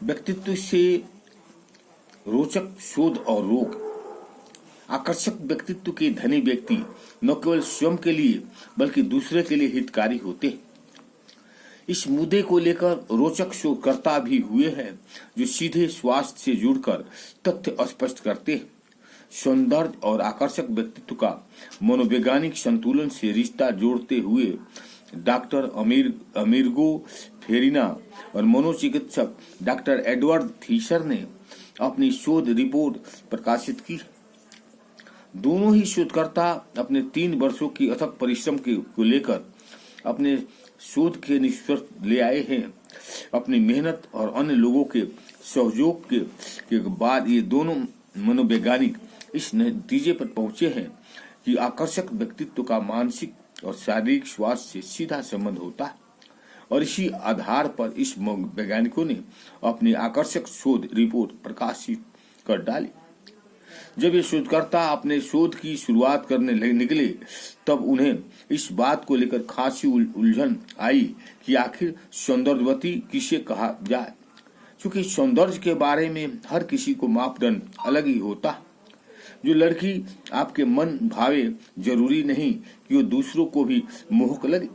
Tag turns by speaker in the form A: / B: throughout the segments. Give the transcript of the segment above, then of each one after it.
A: व्यक्तित्व से रोचक शोध और रोग। आकर्षक व्यक्तित्व के धनी व्यक्ति न केवल स्वयं के लिए बल्कि दूसरे के लिए हितकारी होते हैं। इस मुद्दे को लेकर रोचक शोधकर्ता भी हुए हैं जो सीधे स्वास्थ्य से जुड़कर तथ्य स्पष्ट करते हैं। सौंदर्य और आकर्षक व्यक्तित्व का मनोवैज्ञानिक संतुलन से रिश्ता जोड़ते हुए डॉक्टर अमेरिगो फेरिना और मनोचिकित्सक डॉक्टर एडवर्ड थीशर ने अपनी शोध रिपोर्ट प्रकाशित की। दोनों ही शोधकर्ता अपने 3 वर्षों की अथक परिश्रम को लेकर अपने शोध के निष्कर्ष ले आए हैं। अपनी मेहनत और अन्य लोगों के सहयोग के बाद ये दोनों मनोवैज्ञानिक इस नतीजे पर पहुंचे हैं कि आकर्षक व्यक्तित्व का मानसिक और शारीरिक स्वास्थ्य से सीधा संबंध होता है, और इसी आधार पर इस वैज्ञानिकों ने अपनी आकर्षक शोध रिपोर्ट प्रकाशित कर डाली। जब ये शोधकर्ता अपने शोध की शुरुआत करने निकले तब उन्हें इस बात को लेकर खासी उलझन आई कि आखिर सौंदर्यवती किसे कहा जाए, क्योंकि सौंदर्य के बारे में हर किसी को मापदंड अलग ही होता है। जो लड़की आपके मन भावे जरूरी नहीं कि वो दूसरों को भी मोहक लगे।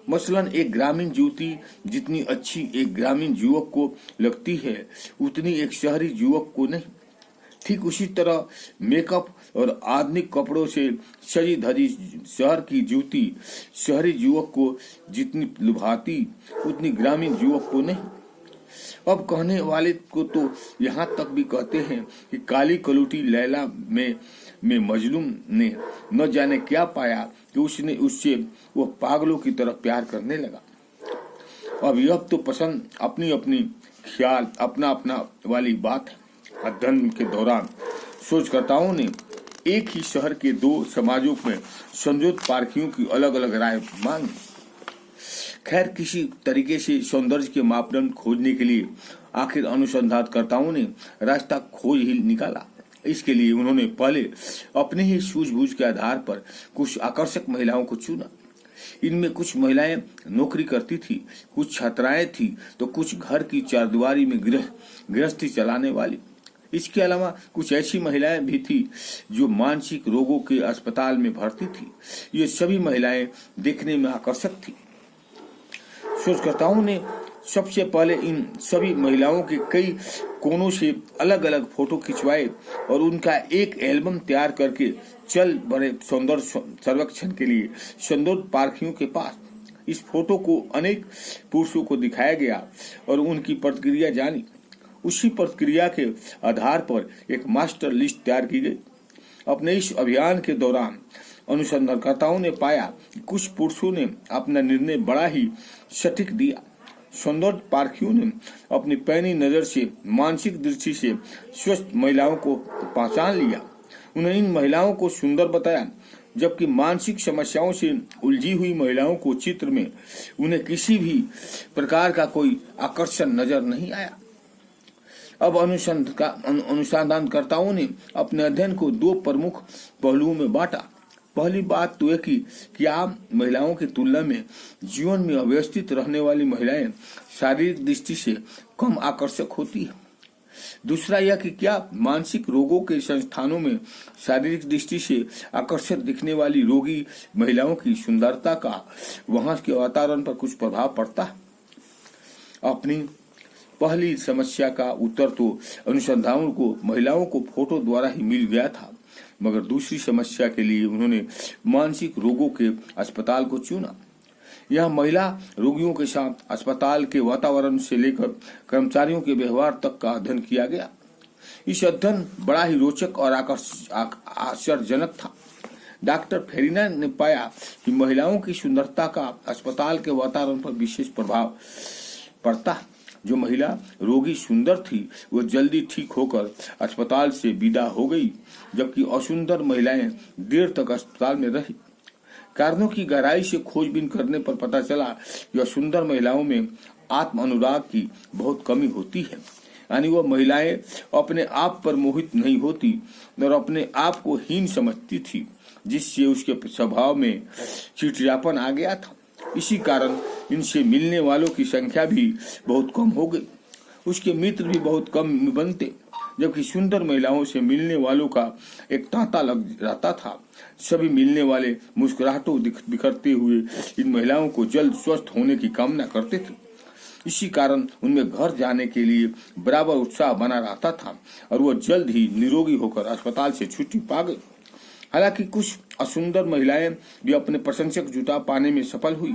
A: मसलन एक ग्रामीण युवती जितनी अच्छी एक ग्रामीण युवक को लगती है उतनी एक शहरी युवक को नहीं। ठीक उसी तरह मेकअप और आधुनिक कपड़ों से सजी धजी शहर की युवती शहरी युवक को जितनी लुभाती उतनी ग्रामीण युवक को नहीं। अब कहने वाले को तो यहाँ तक भी कहते हैं कि काली कलूटी लैला में मजलूम ने न जाने क्या पाया कि उसने उससे वो पागलों की तरह प्यार करने लगा। अब यह तो पसंद अपनी अपनी ख्याल अपना अपना वाली बात है। अध्ययन के दौरान शोधकर्ताओं ने एक ही शहर के 2 समाजों में संयोजित पारखियों की अलग अलग राय मांगी। खैर, किसी तरीके से सौंदर्य के मापदंड खोजने के लिए आखिर अनुसंधानकर्ताओं ने रास्ता खोज ही निकाला। इसके लिए उन्होंने पहले अपने ही सूझबूझ के आधार पर कुछ आकर्षक महिलाओं को चुना। इनमें कुछ महिलाएं नौकरी करती थी, कुछ छात्राएं थी तो कुछ घर की चारदीवारी में गृहस्थी चलाने वाली। इसके अलावा कुछ ऐसी महिलाएं भी थी जो मानसिक रोगों के अस्पताल में भर्ती थी। ये सभी महिलाएं देखने में आकर्षक थी। शोधकर्ताओं ने सबसे पहले इन सभी महिलाओं के कई कोनों से अलग अलग फोटो खिंचवाए और उनका एक एल्बम तैयार करके चल बड़े सौंदर्य सर्वेक्षण के लिए सौंदर्य पारखियों के पास इस फोटो को अनेक पुरुषों को दिखाया गया और उनकी प्रतिक्रिया जानी। उसी प्रतिक्रिया के आधार पर एक मास्टर लिस्ट तैयार की गई। अपने इस अभियान के दौरान अनुसंधानकर्ताओं ने पाया कि कुछ पुरुषों ने अपना निर्णय बड़ा ही सटीक दिया। सौंदर्य पारखियों ने अपनी पैनी नजर से मानसिक दृष्टि से स्वस्थ महिलाओं को पहचान लिया। उन्होंने इन महिलाओं को सुंदर बताया, जबकि मानसिक समस्याओं से उलझी हुई महिलाओं को चित्र में उन्हें किसी भी प्रकार का कोई आकर्षण नजर नहीं आया। अब अनुसंधानकर्ताओं ने अपने अध्ययन को 2 प्रमुख पहलुओं में बांटा। पहली बात तो यह कि आम महिलाओं की तुलना में जीवन में अव्यवस्थित रहने वाली महिलाएं शारीरिक दृष्टि से कम आकर्षक होती है। दूसरा यह कि क्या मानसिक रोगों के संस्थानों में शारीरिक दृष्टि से आकर्षक दिखने वाली रोगी महिलाओं की सुंदरता का वहां के वातावरण पर कुछ प्रभाव पड़ता है। अपनी पहली समस्या का उत्तर तो अनुसंधान को महिलाओं को फोटो द्वारा ही मिल गया था, मगर दूसरी समस्या के लिए उन्होंने मानसिक रोगों के अस्पताल को चुना। यह महिला रोगियों के साथ अस्पताल के वातावरण से लेकर कर्मचारियों के व्यवहार तक का अध्ययन किया गया। इस अध्ययन बड़ा ही रोचक और आश्चर्यजनक था। डॉक्टर फेरिना ने पाया कि महिलाओं की सुंदरता का अस्पताल के वातावरण पर विशेष प्रभाव पड़ता है। जो महिला रोगी सुंदर थी वो जल्दी ठीक होकर अस्पताल से विदा हो गई, जबकि असुंदर महिलाएं देर तक अस्पताल में रही। कारणों की गहराई से खोजबीन करने पर पता चला कि असुंदर महिलाओं में आत्म अनुराग की बहुत कमी होती है, यानी वह महिलाएं अपने आप पर मोहित नहीं होती और अपने आप को हीन समझती थी, जिससे उसके स्वभाव में चिड़चिड़ापन आ गया था। इसी कारण इनसे मिलने वालों की संख्या भी बहुत कम हो गई। उसके मित्र भी बहुत कम बनते, जबकि सुंदर महिलाओं से मिलने वालों का एक तांता लग रहता था। सभी मिलने वाले मुस्कुराहटों बिखरते हुए इन महिलाओं को जल्द स्वस्थ होने की कामना करते थे। इसी कारण उनमें घर जाने के लिए बराबर उत्साह बना रहता था और वह जल्द ही निरोगी होकर अस्पताल से छुट्टी पा गई। हालांकि कुछ असुंदर महिलाएं भी अपने प्रशंसक जुटा पाने में सफल हुई,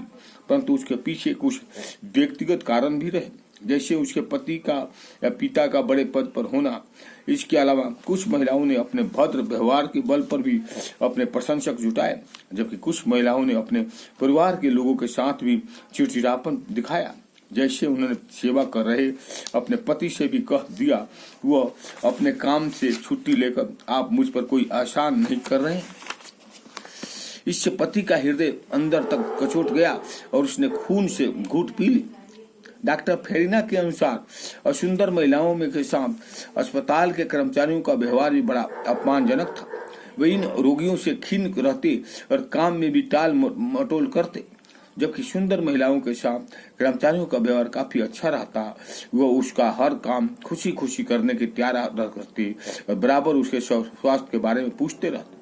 A: परंतु उसके पीछे कुछ व्यक्तिगत कारण भी रहे, जैसे उसके पति का या पिता का बड़े पद पर होना। इसके अलावा कुछ महिलाओं ने अपने भद्र व्यवहार के बल पर भी अपने प्रशंसक जुटाए, जबकि कुछ महिलाओं ने अपने परिवार के लोगों के साथ भी चिड़चिड़ापन दिखाया, जैसे उन्होंने सेवा कर रहे अपने पति से भी कह दिया, वह अपने काम से छुट्टी लेकर आप मुझ पर कोई एहसान नहीं कर रहे। इससे पति का हृदय अंदर तक कचोट गया और उसने खून से घूंट पी ली। डॉक्टर फेरिना के अनुसार असुंदर महिलाओं में के साथ अस्पताल के कर्मचारियों का व्यवहार भी बड़ा अपमानजनक था। वे इन रोगियों से खिन्न रहते और काम में भी टाल मटोल करते, जबकि सुंदर महिलाओं के साथ कर्मचारियों का व्यवहार काफी अच्छा रहता। वह उसका हर काम खुशी खुशी करने के तैयार रहते और बराबर उसके स्वास्थ्य के बारे में पूछते रहते।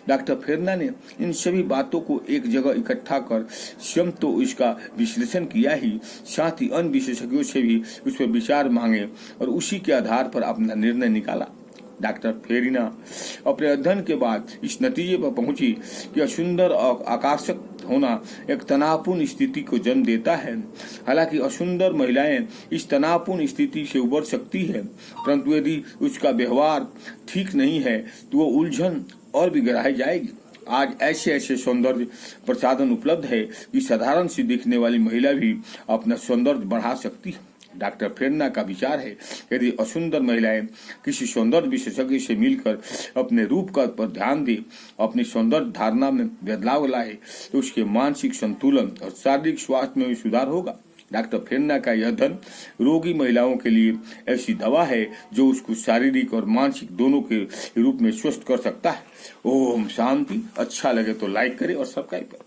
A: डॉक्टर फेरना ने इन सभी बातों को एक जगह इकट्ठा कर स्वयं तो इसका विश्लेषण किया ही, साथ ही अन्य विशेषज्ञों से भी उस पर विचार मांगे और उसी के आधार पर अपना निर्णय निकाला। डॉक्टर फेरिना अपने अध्ययन के बाद इस नतीजे पर पहुंची कि सुंदर और आकर्षक होना एक तनावपूर्ण स्थिति को जन्म देता है। हालांकि असुंदर महिलाएं इस तनावपूर्ण स्थिति से उबर सकती है, परंतु यदि उसका व्यवहार ठीक नहीं है तो वो उलझन और भी गहराई जाएगी। आज ऐसे सौंदर्य प्रसाधन उपलब्ध है कि साधारण सी दिखने वाली महिला भी अपना सौंदर्य बढ़ा सकती है। डॉक्टर फेरना का विचार है, यदि असुंदर महिलाएं किसी सौंदर्य विशेषज्ञ से मिलकर अपने रूप का पर ध्यान दे, अपनी सौंदर्य धारणा में बदलाव लाए, तो उसके मानसिक संतुलन और शारीरिक स्वास्थ्य में भी सुधार होगा। डॉक्टर फेरना का यह अध्ययन रोगी महिलाओं के लिए ऐसी दवा है जो उसको शारीरिक और मानसिक दोनों के रूप में स्वस्थ कर सकता है। ओम शांति। अच्छा लगे तो लाइक करें और सब्सक्राइब करें।